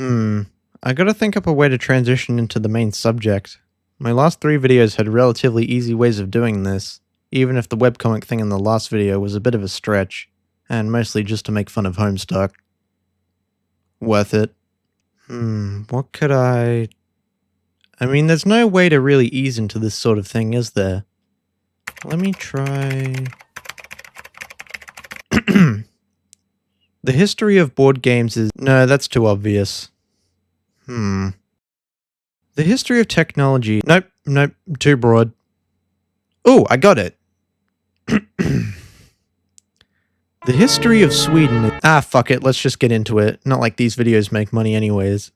I gotta think up a way to transition into the main subject. My last 3 videos had relatively easy ways of doing this, even if the webcomic thing in the last video was a bit of a stretch, and mostly just to make fun of Homestuck. Worth it. What could I mean, there's no way to really ease into this sort of thing, is there? Let me try... The history of board games is... No, that's too obvious. The history of technology... Nope, too broad. Oh, I got it! The history of Sweden... Ah, fuck it, let's just get into it. Not like these videos make money anyways.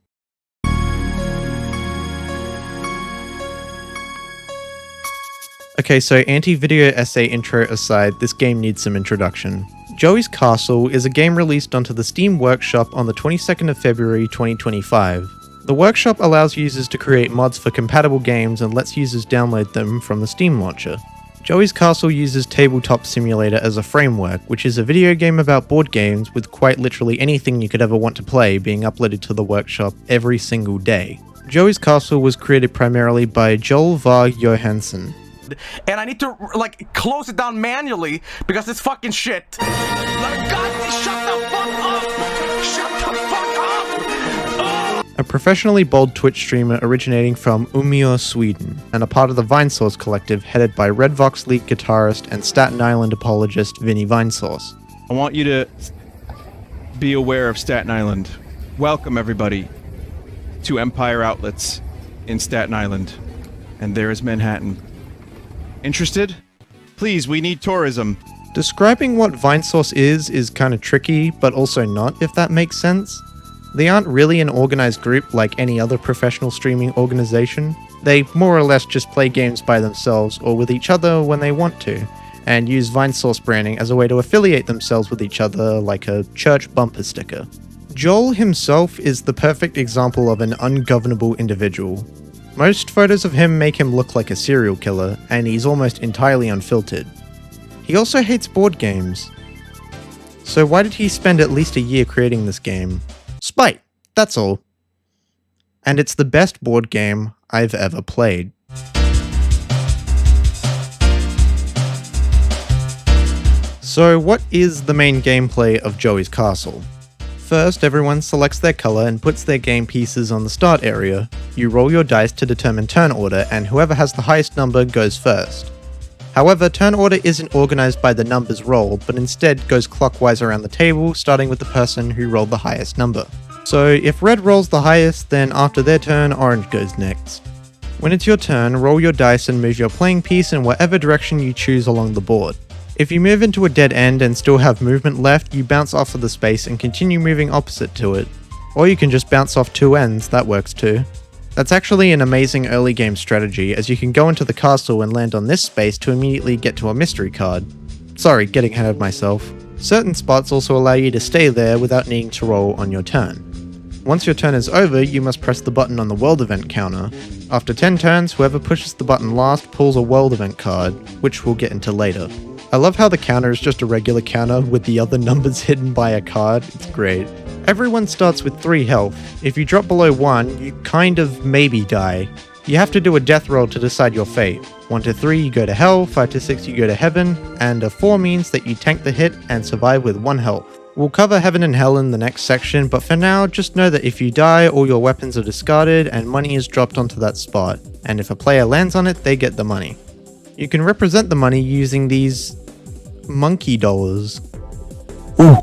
Okay, so anti-video essay intro aside, this game needs some introduction. Joey's Castle is a game released onto the Steam Workshop on the 22nd of February 2025. The workshop allows users to create mods for compatible games and lets users download them from the Steam launcher. Joey's Castle uses Tabletop Simulator as a framework, which is a video game about board games with quite literally anything you could ever want to play being uploaded to the workshop every single day. Joey's Castle was created primarily by Joel Varg Johansson. And I need to, close it down manually because it's fucking shit. God, shut the fuck up! Shut the fuck up! A professionally bold Twitch streamer originating from Umeå, Sweden, and a part of the Vinesauce collective headed by Red Vox lead guitarist and Staten Island apologist Vinesauce. I want you to be aware of Staten Island. Welcome, everybody, to Empire Outlets in Staten Island. And there is Manhattan. Interested? Please, we need tourism. Describing what Vinesauce is kind of tricky, but also not, if that makes sense. They aren't really an organized group like any other professional streaming organization. They more or less just play games by themselves or with each other when they want to, and use Vinesauce branding as a way to affiliate themselves with each other like a church bumper sticker. Joel himself is the perfect example of an ungovernable individual. Most photos of him make him look like a serial killer, and he's almost entirely unfiltered. He also hates board games. So why did he spend at least a year creating this game? Spite, that's all. And it's the best board game I've ever played. So what is the main gameplay of Joey's Castle? First, everyone selects their color and puts their game pieces on the start area. You roll your dice to determine turn order, and whoever has the highest number goes first. However, turn order isn't organized by the numbers rolled, but instead goes clockwise around the table, starting with the person who rolled the highest number. So if red rolls the highest, then after their turn, orange goes next. When it's your turn, roll your dice and move your playing piece in whatever direction you choose along the board. If you move into a dead end and still have movement left, you bounce off of the space and continue moving opposite to it. Or you can just bounce off 2 ends, that works too. That's actually an amazing early game strategy, as you can go into the castle and land on this space to immediately get to a mystery card. Sorry, getting ahead of myself. Certain spots also allow you to stay there without needing to roll on your turn. Once your turn is over, you must press the button on the world event counter. After 10 turns, whoever pushes the button last pulls a world event card, which we'll get into later. I love how the counter is just a regular counter with the other numbers hidden by a card. It's great. Everyone starts with 3 health. If you drop below 1, you kind of maybe die. You have to do a death roll to decide your fate. 1 to 3 you go to hell, 5 to 6 you go to heaven, and a 4 means that you tank the hit and survive with 1 health. We'll cover heaven and hell in the next section, but for now, just know that if you die, all your weapons are discarded and money is dropped onto that spot, and if a player lands on it, they get the money. You can represent the money using these monkey dollars. Ooh.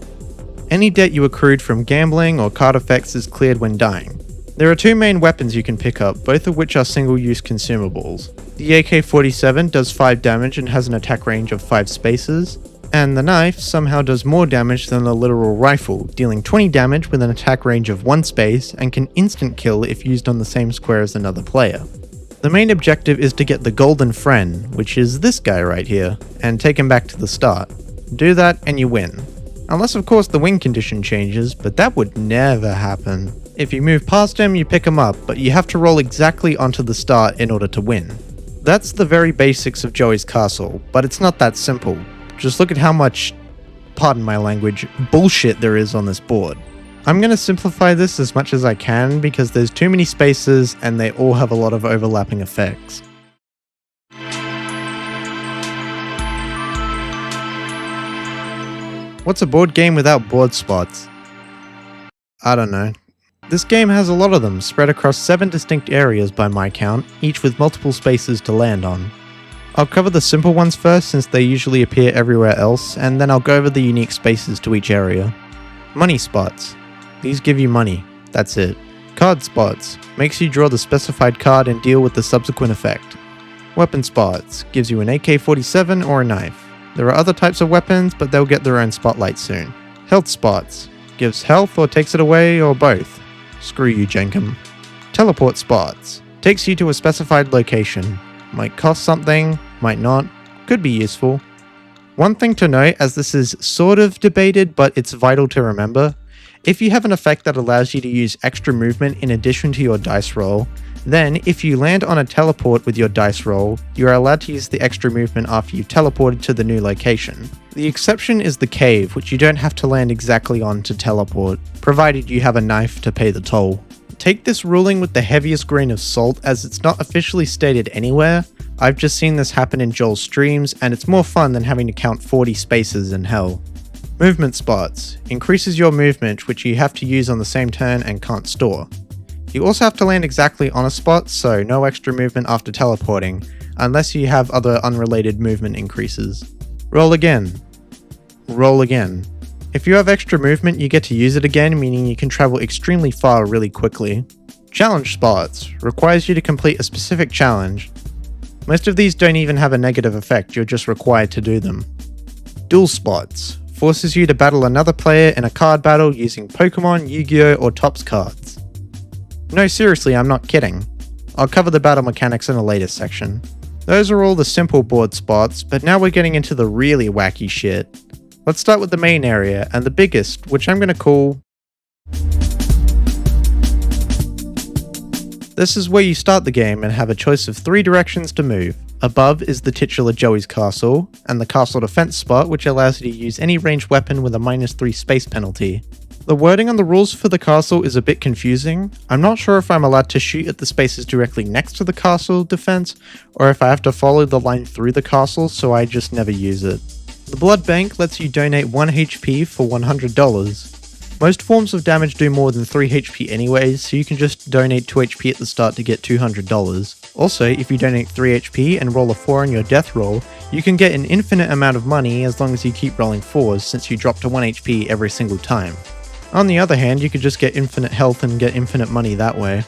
Any debt you accrued from gambling or card effects is cleared when dying. There are 2 main weapons you can pick up, both of which are single-use consumables. The AK-47 does 5 damage and has an attack range of 5 spaces, and the knife somehow does more damage than a literal rifle, dealing 20 damage with an attack range of 1 space and can instant kill if used on the same square as another player. The main objective is to get the golden friend, which is this guy right here, and take him back to the start. Do that and you win. Unless of course the win condition changes, but that would never happen. If you move past him, you pick him up, but you have to roll exactly onto the start in order to win. That's the very basics of Joey's Castle, but it's not that simple. Just look at how much, pardon my language, bullshit there is on this board. I'm going to simplify this as much as I can because there's too many spaces and they all have a lot of overlapping effects. What's a board game without board spots? I don't know. This game has a lot of them, spread across 7 distinct areas by my count, each with multiple spaces to land on. I'll cover the simple ones first since they usually appear everywhere else, and then I'll go over the unique spaces to each area. Money spots. These give you money. That's it. Card spots. Makes you draw the specified card and deal with the subsequent effect. Weapon spots. Gives you an AK-47 or a knife. There are other types of weapons, but they'll get their own spotlight soon. Health spots. Gives health or takes it away, or both. Screw you, Jenkum. Teleport spots. Takes you to a specified location. Might cost something, might not, could be useful. One thing to note, as this is sort of debated, but it's vital to remember, if you have an effect that allows you to use extra movement in addition to your dice roll, then if you land on a teleport with your dice roll, you are allowed to use the extra movement after you've teleported to the new location. The exception is the cave, which you don't have to land exactly on to teleport, provided you have a knife to pay the toll. Take this ruling with the heaviest grain of salt as it's not officially stated anywhere. I've just seen this happen in Joel's streams, and it's more fun than having to count 40 spaces in hell. Movement spots. Increases your movement, which you have to use on the same turn and can't store. You also have to land exactly on a spot, so no extra movement after teleporting, unless you have other unrelated movement increases. Roll again. Roll again. If you have extra movement, you get to use it again, meaning you can travel extremely far really quickly. Challenge spots. Requires you to complete a specific challenge. Most of these don't even have a negative effect, you're just required to do them. Duel spots. Forces you to battle another player in a card battle using Pokemon, Yu-Gi-Oh! Or Topps cards. No, seriously, I'm not kidding. I'll cover the battle mechanics in a later section. Those are all the simple board spots, but now we're getting into the really wacky shit. Let's start with the main area, and the biggest, which I'm going to call... This is where you start the game and have a choice of 3 directions to move. Above is the titular Joey's castle, and the castle defense spot, which allows you to use any ranged weapon with a -3 space penalty. The wording on the rules for the castle is a bit confusing. I'm not sure if I'm allowed to shoot at the spaces directly next to the castle defense, or if I have to follow the line through the castle, so I just never use it. The blood bank lets you donate 1 HP for $100. Most forms of damage do more than 3 HP anyways, so you can just donate 2 HP at the start to get $200. Also, if you donate 3 HP and roll a 4 on your death roll, you can get an infinite amount of money as long as you keep rolling 4s, since you drop to 1 HP every single time. On the other hand, you could just get infinite health and get infinite money that way.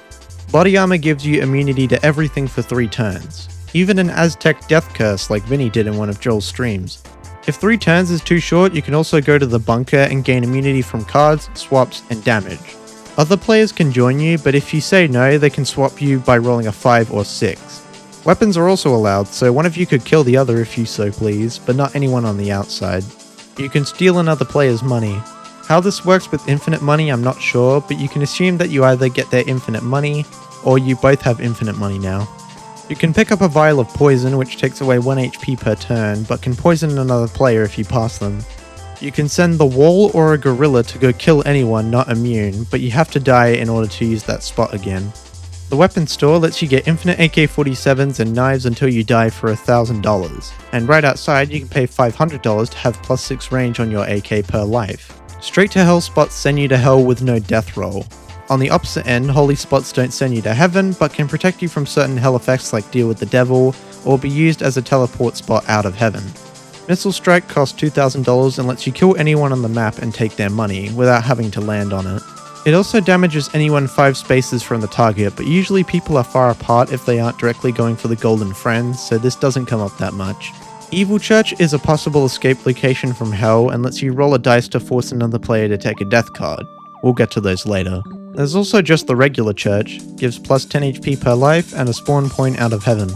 Body armor gives you immunity to everything for 3 turns. Even an Aztec death curse like Vinny did in one of Joel's streams. If 3 turns is too short, you can also go to the bunker and gain immunity from cards, swaps, and damage. Other players can join you, but if you say no, they can swap you by rolling a 5 or 6. Weapons are also allowed, so one of you could kill the other if you so please, but not anyone on the outside. You can steal another player's money. How this works with infinite money I'm not sure, but you can assume that you either get their infinite money, or you both have infinite money now. You can pick up a vial of poison which takes away 1 HP per turn, but can poison another player if you pass them. You can send the wall or a gorilla to go kill anyone not immune, but you have to die in order to use that spot again. The weapon store lets you get infinite AK-47s and knives until you die for $1,000, and right outside you can pay $500 to have +6 range on your AK per life. Straight to hell spots send you to hell with no death roll. On the opposite end, holy spots don't send you to heaven, but can protect you from certain hell effects like deal with the devil, or be used as a teleport spot out of heaven. Missile Strike costs $2,000 and lets you kill anyone on the map and take their money, without having to land on it. It also damages anyone 5 spaces from the target, but usually people are far apart if they aren't directly going for the golden friends, so this doesn't come up that much. Evil Church is a possible escape location from hell and lets you roll a dice to force another player to take a death card. We'll get to those later. There's also just the regular church, gives plus 10 HP per life and a spawn point out of heaven.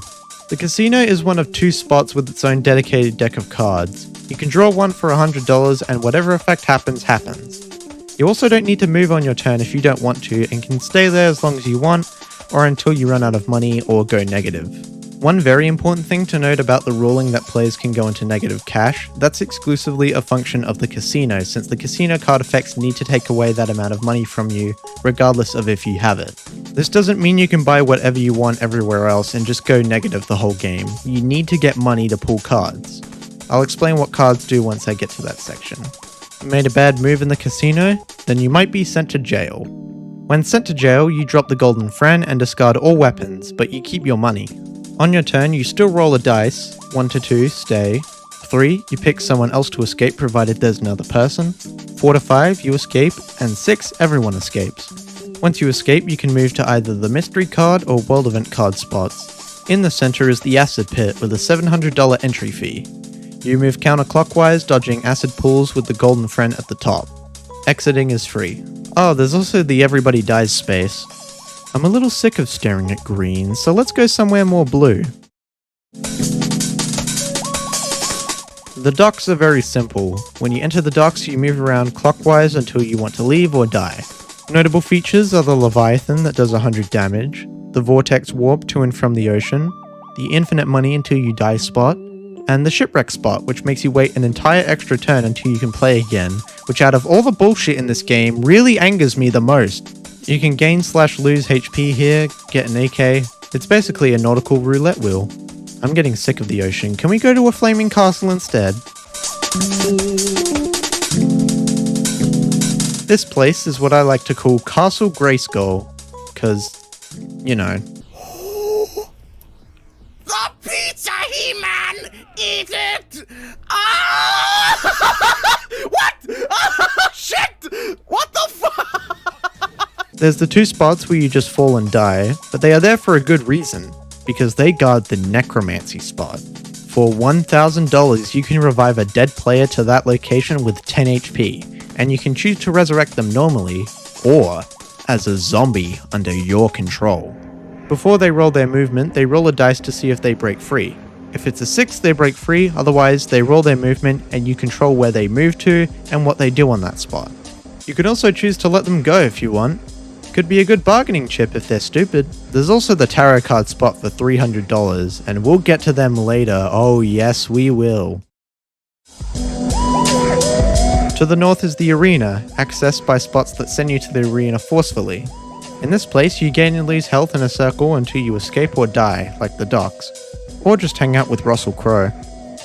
The casino is one of 2 spots with its own dedicated deck of cards. You can draw one for $100 and whatever effect happens, happens. You also don't need to move on your turn if you don't want to and can stay there as long as you want or until you run out of money or go negative. One very important thing to note about the ruling that players can go into negative cash, that's exclusively a function of the casino, since the casino card effects need to take away that amount of money from you, regardless of if you have it. This doesn't mean you can buy whatever you want everywhere else and just go negative the whole game. You need to get money to pull cards. I'll explain what cards do once I get to that section. You made a bad move in the casino? Then you might be sent to jail. When sent to jail, you drop the golden friend and discard all weapons, but you keep your money. On your turn, you still roll a dice, 1 to 2, stay. 3, you pick someone else to escape provided there's another person. 4 to 5, you escape, and 6, everyone escapes. Once you escape, you can move to either the mystery card or world event card spots. In the center is the acid pit with a $700 entry fee. You move counterclockwise, dodging acid pools with the golden friend at the top. Exiting is free. Oh, there's also the everybody dies space. I'm a little sick of staring at green, so let's go somewhere more blue. The docks are very simple. When you enter the docks, you move around clockwise until you want to leave or die. Notable features are the Leviathan that does 100 damage, the Vortex Warp to and from the ocean, the Infinite Money until you die spot, and the Shipwreck spot, which makes you wait an entire extra turn until you can play again, which out of all the bullshit in this game really angers me the most. You can gain/lose HP here, get an AK, it's basically a nautical roulette wheel. I'm getting sick of the ocean, can we go to a flaming castle instead? This place is what I like to call Castle Grayskull, cause, you know. The pizza, He-Man! Eat it! Ah! What? Oh, shit! What the fuck? There's the 2 spots where you just fall and die, but they are there for a good reason, because they guard the necromancy spot. For $1,000 you can revive a dead player to that location with 10 HP, and you can choose to resurrect them normally, or as a zombie under your control. Before they roll their movement, they roll a dice to see if they break free. If it's a 6, they break free, otherwise they roll their movement and you control where they move to and what they do on that spot. You can also choose to let them go if you want. Could be a good bargaining chip if they're stupid. There's also the tarot card spot for $300, and we'll get to them later, oh yes we will. To the north is the arena, accessed by spots that send you to the arena forcefully. In this place, you gain and lose health in a circle until you escape or die, like the docks, or just hang out with Russell Crowe.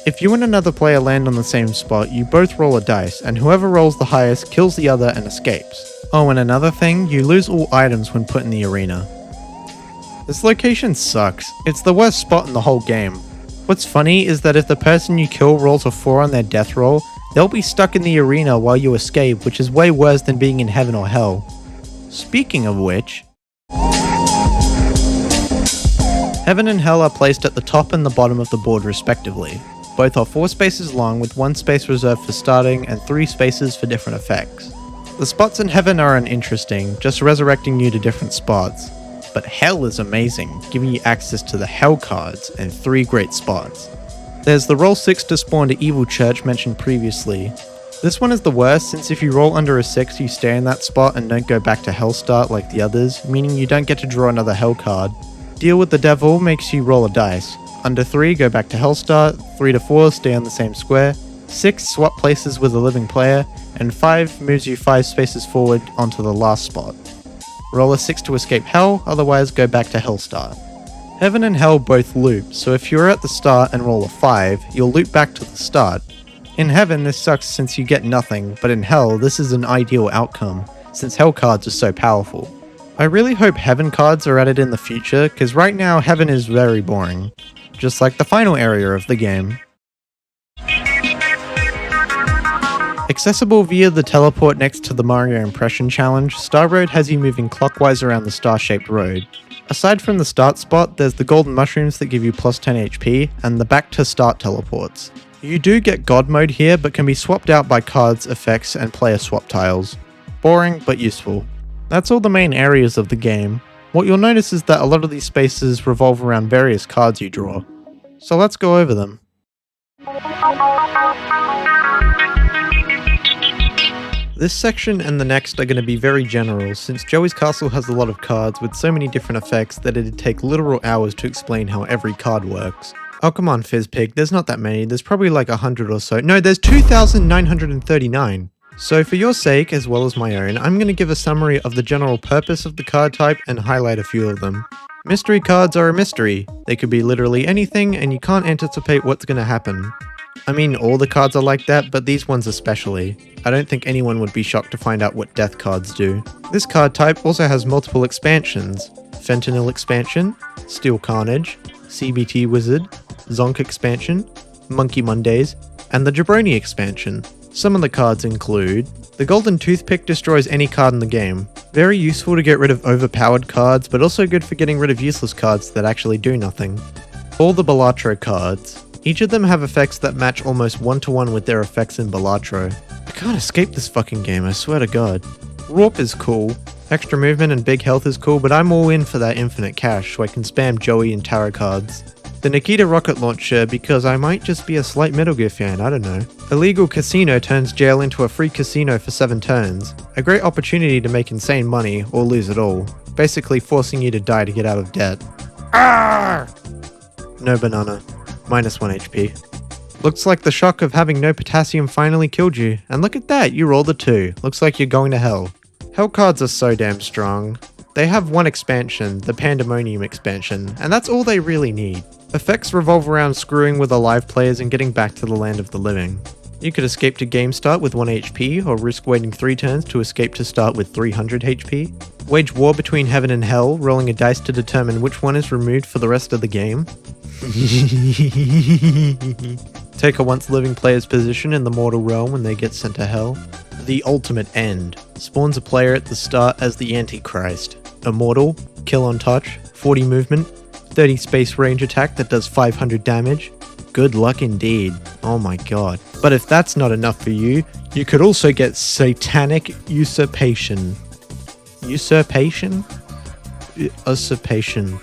If you and another player land on the same spot, you both roll a dice, and whoever rolls the highest kills the other and escapes. Oh, and another thing, you lose all items when put in the arena. This location sucks. It's the worst spot in the whole game. What's funny is that if the person you kill rolls a 4 on their death roll, they'll be stuck in the arena while you escape, which is way worse than being in heaven or hell. Speaking of which, heaven and hell are placed at the top and the bottom of the board respectively. Both are 4 spaces long with 1 space reserved for starting and 3 spaces for different effects. The spots in heaven are uninteresting, just resurrecting you to different spots. But hell is amazing, giving you access to the hell cards and 3 great spots. There's the roll 6 to spawn to Evil Church mentioned previously. This one is the worst since if you roll under a 6 you stay in that spot and don't go back to hell start like the others, meaning you don't get to draw another hell card. Deal with the devil makes you roll a dice. Under 3 go back to hell start, 3 to 4 stay on the same square, 6 swap places with a living player, and 5 moves you 5 spaces forward onto the last spot. Roll a 6 to escape hell, otherwise go back to hell start. Heaven and hell both loop, so if you're at the start and roll a 5, you'll loop back to the start. In heaven this sucks since you get nothing, but in hell this is an ideal outcome, since hell cards are so powerful. I really hope heaven cards are added in the future, cause right now heaven is very boring. Just like the final area of the game. Accessible via the teleport next to the Mario Impression Challenge, Star Road has you moving clockwise around the star-shaped road. Aside from the start spot, there's the golden mushrooms that give you plus 10 HP, and the back to start teleports. You do get God mode here, but can be swapped out by cards, effects, and player swap tiles. Boring, but useful. That's all the main areas of the game. What you'll notice is that a lot of these spaces revolve around various cards you draw. So let's go over them. This section and the next are going to be very general, since Joey's Castle has a lot of cards with so many different effects that it'd take literal hours to explain how every card works. Oh come on Fizzpig, there's not that many, there's probably like 100 or so. No, there's 2,939! So for your sake, as well as my own, I'm going to give a summary of the general purpose of the card type and highlight a few of them. Mystery cards are a mystery. They could be literally anything and you can't anticipate what's going to happen. I mean, all the cards are like that, but these ones especially. I don't think anyone would be shocked to find out what death cards do. This card type also has multiple expansions. Fentanyl expansion, Steel Carnage, CBT Wizard, Zonk expansion, Monkey Mondays, and the Jabroni expansion. Some of the cards include: the Golden Toothpick destroys any card in the game. Very useful to get rid of overpowered cards, but also good for getting rid of useless cards that actually do nothing. All the Balatro cards. Each of them have effects that match almost one-to-one with their effects in Balatro. I can't escape this fucking game, I swear to god. Warp is cool. Extra movement and big health is cool, but I'm all in for that infinite cash so I can spam Joey and tarot cards. The Nikita rocket launcher because I might just be a slight Metal Gear fan, I don't know. Illegal Casino turns jail into a free casino for 7 turns. A great opportunity to make insane money, or lose it all. Basically forcing you to die to get out of debt. Arrgh! No banana. Minus 1 HP. Looks like the shock of having no potassium finally killed you, and look at that, you rolled a 2. Looks like you're going to hell. Hell cards are so damn strong. They have one expansion, the Pandemonium expansion, and that's all they really need. Effects revolve around screwing with alive players and getting back to the land of the living. You could escape to game start with 1 HP, or risk waiting 3 turns to escape to start with 300 HP. Wage war between heaven and hell, rolling a dice to determine which one is removed for the rest of the game. Take a once living player's position in the mortal realm when they get sent to hell. The ultimate end. Spawns a player at the start as the Antichrist. Immortal, kill on touch, 40 movement, 30 space range attack that does 500 damage. Good luck indeed. Oh my god. But if that's not enough for you, you could also get Satanic Usurpation. Usurpation? Usurpation.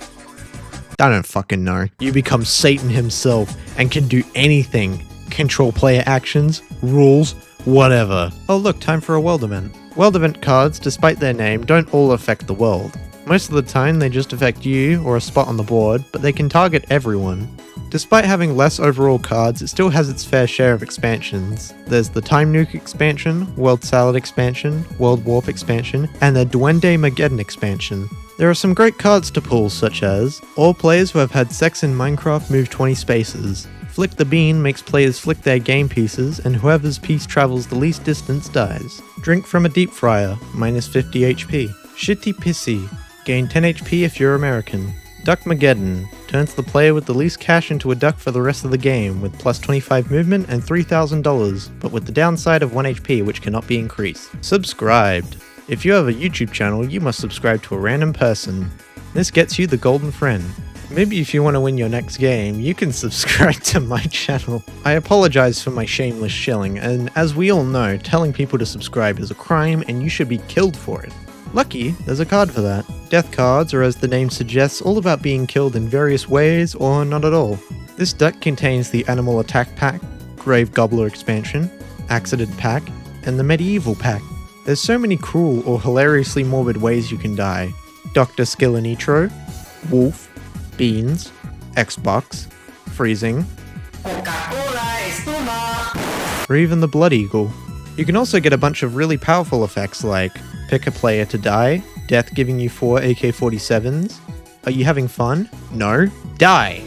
I don't fucking know. You become Satan himself and can do anything. Control player actions, rules, whatever. Oh look, time for a world event. World event cards, despite their name, don't all affect the world. Most of the time they just affect you or a spot on the board, but they can target everyone. Despite having less overall cards, it still has its fair share of expansions. There's the Time Nuke expansion, World Salad expansion, World Warp expansion, and the Duende Mageddon expansion. There are some great cards to pull, such as all players who have had sex in Minecraft move 20 spaces. Flick the Bean makes players flick their game pieces, and whoever's piece travels the least distance dies. Drink from a Deep Fryer, minus 50 HP. Shitty Pissy, gain 10 HP if you're American. Duck Mageddon, turns the player with the least cash into a duck for the rest of the game, with plus 25 movement and $3,000, but with the downside of 1 HP which cannot be increased. Subscribed. If you have a YouTube channel, you must subscribe to a random person. This gets you the golden friend. Maybe if you want to win your next game, you can subscribe to my channel. I apologize for my shameless shilling, and as we all know, telling people to subscribe is a crime and you should be killed for it. Lucky, there's a card for that. Death cards are, as the name suggests, all about being killed in various ways or not at all. This deck contains the Animal Attack Pack, Grave Gobbler expansion, Accident Pack, and the Medieval Pack. There's so many cruel or hilariously morbid ways you can die. Dr. Skillanitro, Wolf, Beans, Xbox, Freezing, or even the Blood Eagle. You can also get a bunch of really powerful effects like pick a player to die, death giving you 4 AK-47s. Are you having fun? No? Die!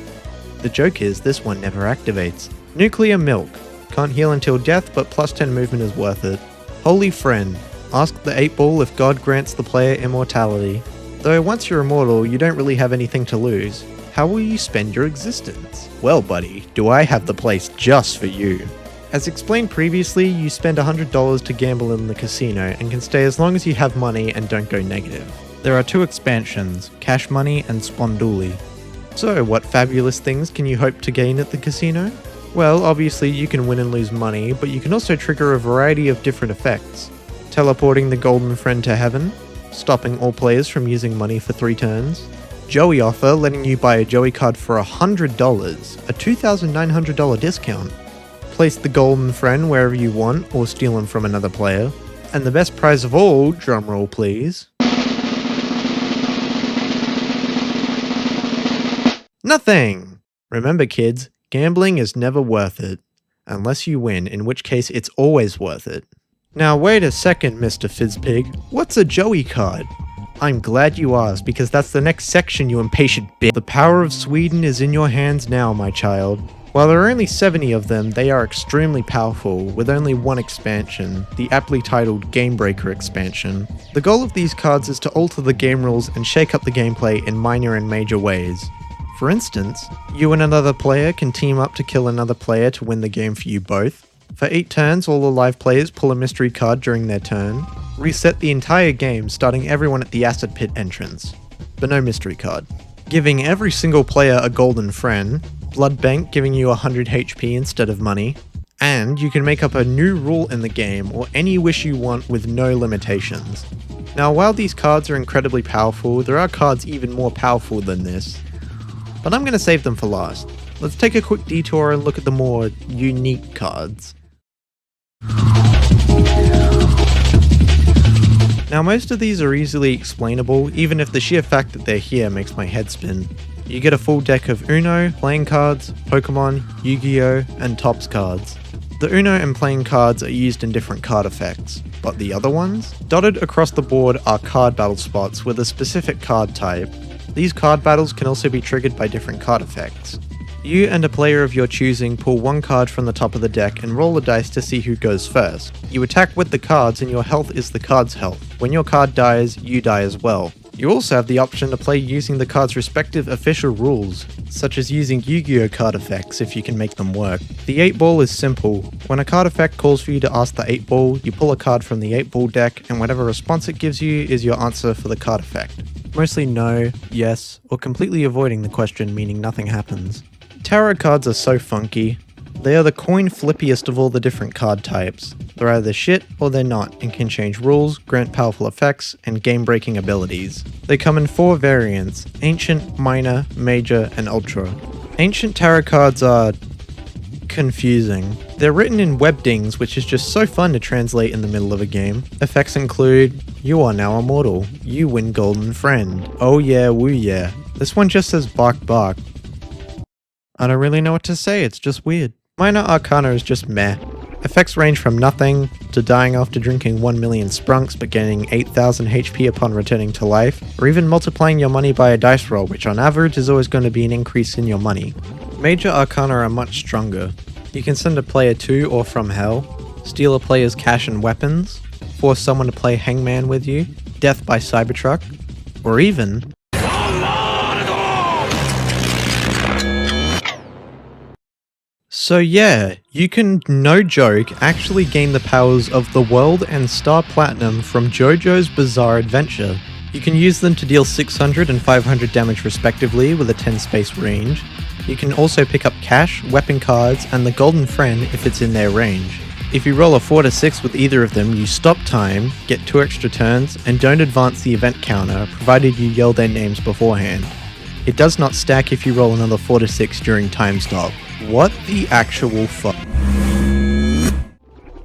The joke is this one never activates. Nuclear Milk. Can't heal until death, but plus 10 movement is worth it. Holy Friend. Ask the 8-ball if God grants the player immortality. Though once you're immortal, you don't really have anything to lose. How will you spend your existence? Well buddy, do I have the place just for you. As explained previously, you spend $100 to gamble in the casino and can stay as long as you have money and don't go negative. There are 2 expansions, Cash Money and Sponduli. So what fabulous things can you hope to gain at the casino? Well, obviously you can win and lose money, but you can also trigger a variety of different effects. Teleporting the Golden Friend to heaven, stopping all players from using money for 3 turns, Joey offer letting you buy a Joey card for $100, a $2,900 discount, place the Golden Friend wherever you want or steal him from another player, And the best prize of all, drumroll please. Nothing! Remember kids, gambling is never worth it. Unless you win, in which case it's always worth it. Now wait a second, Mr. Fizzpig, what's a Joey card? I'm glad you asked, because that's the next section, you impatient bitch. The power of Sweden is in your hands now, my child. While there are only 70 of them, they are extremely powerful, with only one expansion, the aptly titled Game Breaker expansion. The goal of these cards is to alter the game rules and shake up the gameplay in minor and major ways. For instance, you and another player can team up to kill another player to win the game for you both. For 8 turns, all the live players pull a mystery card during their turn. Reset the entire game, starting everyone at the acid pit entrance. But no mystery card. Giving every single player a golden friend. Blood Bank giving you 100 HP instead of money. And you can make up a new rule in the game, or any wish you want with no limitations. Now while these cards are incredibly powerful, there are cards even more powerful than this. But I'm going to save them for last. Let's take a quick detour and look at the more unique cards. Now most of these are easily explainable, even if the sheer fact that they're here makes my head spin. You get a full deck of Uno, playing cards, Pokemon, Yu-Gi-Oh! And Topps cards. The Uno and playing cards are used in different card effects, but the other ones? Dotted across the board are card battle spots with a specific card type. These card battles can also be triggered by different card effects. You and a player of your choosing pull one card from the top of the deck and roll the dice to see who goes first. You attack with the cards and your health is the card's health. When your card dies, you die as well. You also have the option to play using the card's respective official rules, such as using Yu-Gi-Oh! Card effects if you can make them work. The 8-ball is simple. When a card effect calls for you to ask the 8-ball, you pull a card from the 8-ball deck and whatever response it gives you is your answer for the card effect. Mostly no, yes, or completely avoiding the question meaning nothing happens. Tarot cards are so funky. They are the coin flippiest of all the different card types. They're either shit or they're not, and can change rules, grant powerful effects, and game-breaking abilities. They come in 4 variants: Ancient, Minor, Major, and Ultra. Ancient tarot cards are confusing. They're written in webdings, which is just so fun to translate in the middle of a game. Effects include, you are now immortal, you win golden friend, oh yeah woo yeah. This one just says bark bark. I don't really know what to say, it's just weird. Minor Arcana is just meh. Effects range from nothing, to dying after drinking 1 million sprunks but gaining 8,000 HP upon returning to life, or even multiplying your money by a dice roll, which on average is always going to be an increase in your money. Major Arcana are much stronger. You can send a player to or from hell, steal a player's cash and weapons, force someone to play Hangman with you, death by Cybertruck, or even So yeah, you can, no joke, actually gain the powers of the World and Star Platinum from JoJo's Bizarre Adventure. You can use them to deal 600 and 500 damage respectively with a 10 space range. You can also pick up cash, weapon cards, and the Golden Friend if it's in their range. If you roll a 4 to 6 with either of them, you stop time, get 2 extra turns, and don't advance the event counter, provided you yell their names beforehand. It does not stack if you roll another 4 to 6 during time stop. What the actual fuck?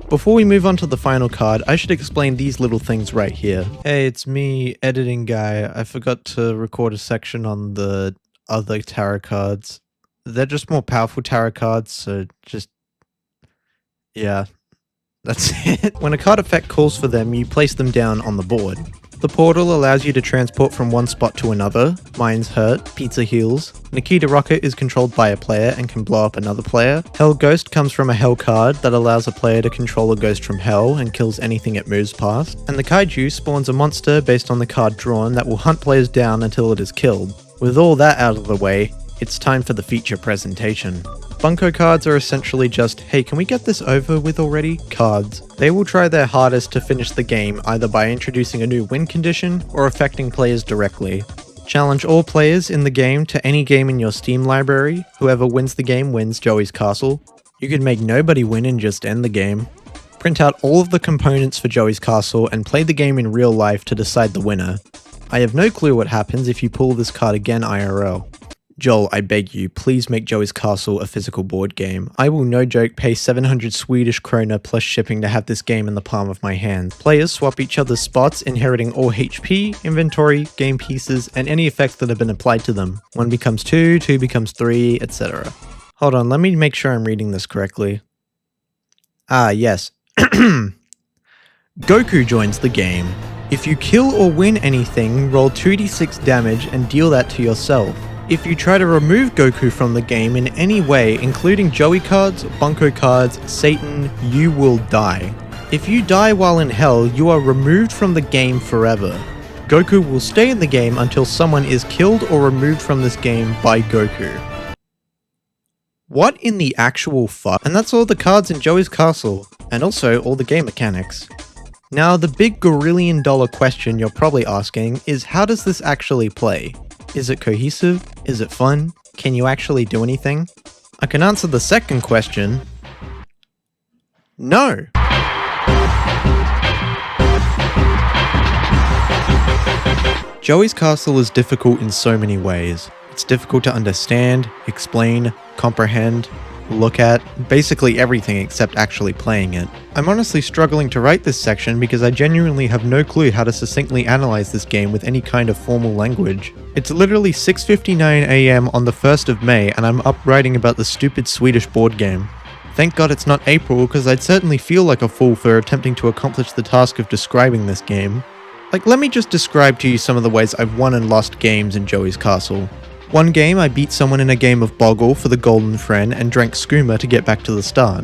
Before we move on to the final card, I should explain these little things right here. Hey, it's me, editing guy. I forgot to record a section on the other tarot cards. They're just more powerful tarot cards, so just... yeah. That's it. When a card effect calls for them, you place them down on the board. The portal allows you to transport from one spot to another. Mine's hurt, pizza heals. Nikita Rocket is controlled by a player and can blow up another player. Hell Ghost comes from a Hell card that allows a player to control a ghost from Hell and kills anything it moves past. And the Kaiju spawns a monster based on the card drawn that will hunt players down until it is killed. With all that out of the way, it's time for the feature presentation. Bunko cards are essentially just, hey, can we get this over with already? Cards. They will try their hardest to finish the game either by introducing a new win condition or affecting players directly. Challenge all players in the game to any game in your Steam library. Whoever wins the game wins Joey's Castle. You could make nobody win and just end the game. Print out all of the components for Joey's Castle and play the game in real life to decide the winner. I have no clue what happens if you pull this card again IRL. Joel, I beg you, please make Joey's Castle a physical board game. I will no joke pay 700 Swedish krona plus shipping to have this game in the palm of my hand. Players swap each other's spots, inheriting all HP, inventory, game pieces, and any effects that have been applied to them. 1 becomes 2, 2 becomes 3, etc. Hold on, let me make sure I'm reading this correctly. Ah, yes. Goku joins the game. If you kill or win anything, roll 2d6 damage and deal that to yourself. If you try to remove Goku from the game in any way, including Joey cards, Bunko cards, Satan, you will die. If you die while in hell, you are removed from the game forever. Goku will stay in the game until someone is killed or removed from this game by Goku. What in the actual fuck? And that's all the cards in Joey's Castle, and also all the game mechanics. Now, the big gorillion dollar question you're probably asking is, how does this actually play? Is it cohesive? Is it fun? Can you actually do anything? I can answer the second question. No! Joey's Castle is difficult in so many ways. It's difficult to understand, explain, comprehend, look at, basically everything except actually playing it. I'm honestly struggling to write this section because I genuinely have no clue how to succinctly analyze this game with any kind of formal language. It's literally 6:59 AM on the 1st of May and I'm up writing about the stupid Swedish board game. Thank God it's not April, because I'd certainly feel like a fool for attempting to accomplish the task of describing this game. Like, let me just describe to you some of the ways I've won and lost games in Joey's Castle. One game, I beat someone in a game of Boggle for the Golden Friend and drank skooma to get back to the start.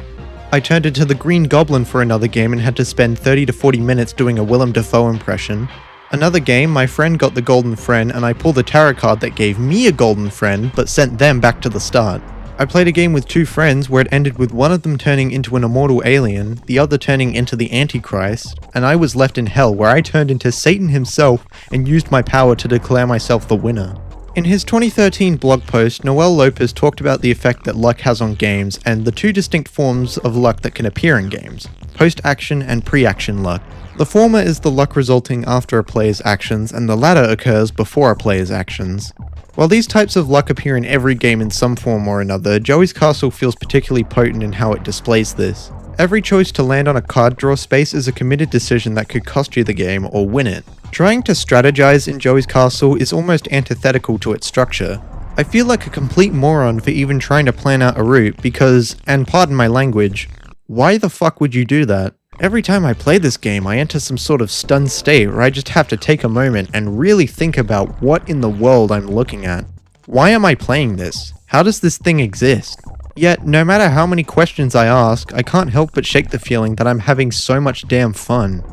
I turned into the Green Goblin for another game and had to spend 30 to 40 minutes doing a Willem Dafoe impression. Another game, my friend got the Golden Friend and I pulled a tarot card that gave me a Golden Friend but sent them back to the start. I played a game with 2 friends where it ended with one of them turning into an immortal alien, the other turning into the Antichrist, and I was left in hell where I turned into Satan himself and used my power to declare myself the winner. In his 2013 blog post, Noel Lopez talked about the effect that luck has on games and the 2 distinct forms of luck that can appear in games, post-action and pre-action luck. The former is the luck resulting after a player's actions, and the latter occurs before a player's actions. While these types of luck appear in every game in some form or another, Joey's Castle feels particularly potent in how it displays this. Every choice to land on a card draw space is a committed decision that could cost you the game or win it. Trying to strategize in Joey's Castle is almost antithetical to its structure. I feel like a complete moron for even trying to plan out a route because, and pardon my language, why the fuck would you do that? Every time I play this game, I enter some sort of stunned state where I just have to take a moment and really think about what in the world I'm looking at. Why am I playing this? How does this thing exist? Yet, no matter how many questions I ask, I can't help but shake the feeling that I'm having so much damn fun.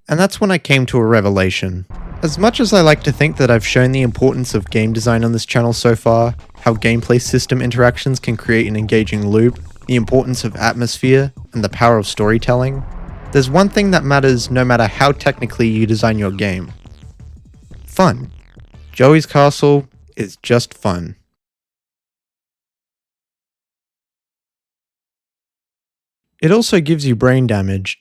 And that's when I came to a revelation. As much as I like to think that I've shown the importance of game design on this channel so far, how gameplay system interactions can create an engaging loop, the importance of atmosphere, and the power of storytelling, there's one thing that matters no matter how technically you design your game. Fun. Joey's Castle is just fun. It also gives you brain damage.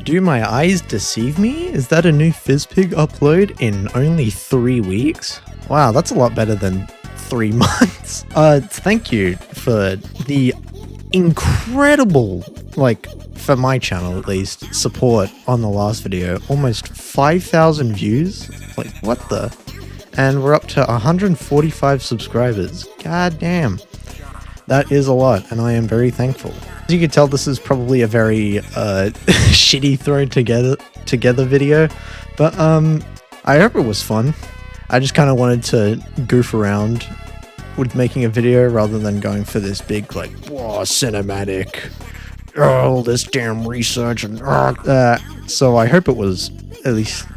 Do my eyes deceive me? Is that a new FizzPig upload in only 3 weeks? Wow, that's a lot better than 3 months. Thank you for the incredible, for my channel at least, support on the last video. Almost 5,000 views? What the? And we're up to 145 subscribers. God damn. That is a lot, and I am very thankful. As you can tell, this is probably a very shitty thrown together video, but I hope it was fun. I just kind of wanted to goof around with making a video rather than going for this big whoa, cinematic, all this damn research and so I hope it was at least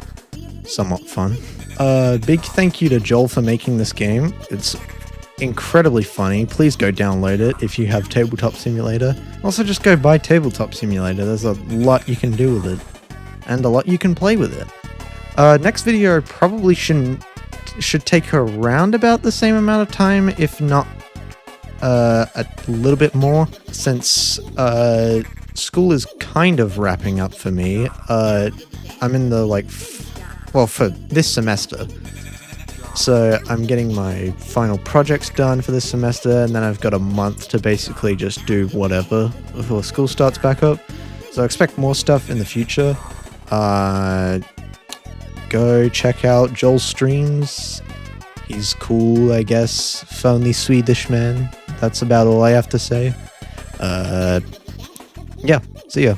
somewhat fun. Big thank you to Joel for making this game. It's incredibly funny. Please go download it if you have Tabletop Simulator. Also, just go buy Tabletop Simulator. There's a lot you can do with it, and a lot you can play with it. Next video probably should take around about the same amount of time, if not a little bit more since school is kind of wrapping up for me. I'm in the for this semester. So I'm getting my final projects done for this semester, and then I've got a month to basically just do whatever before school starts back up. So I expect more stuff in the future. Go check out Joel's streams. He's cool, I guess. Phony Swedish man. That's about all I have to say. Yeah, see ya.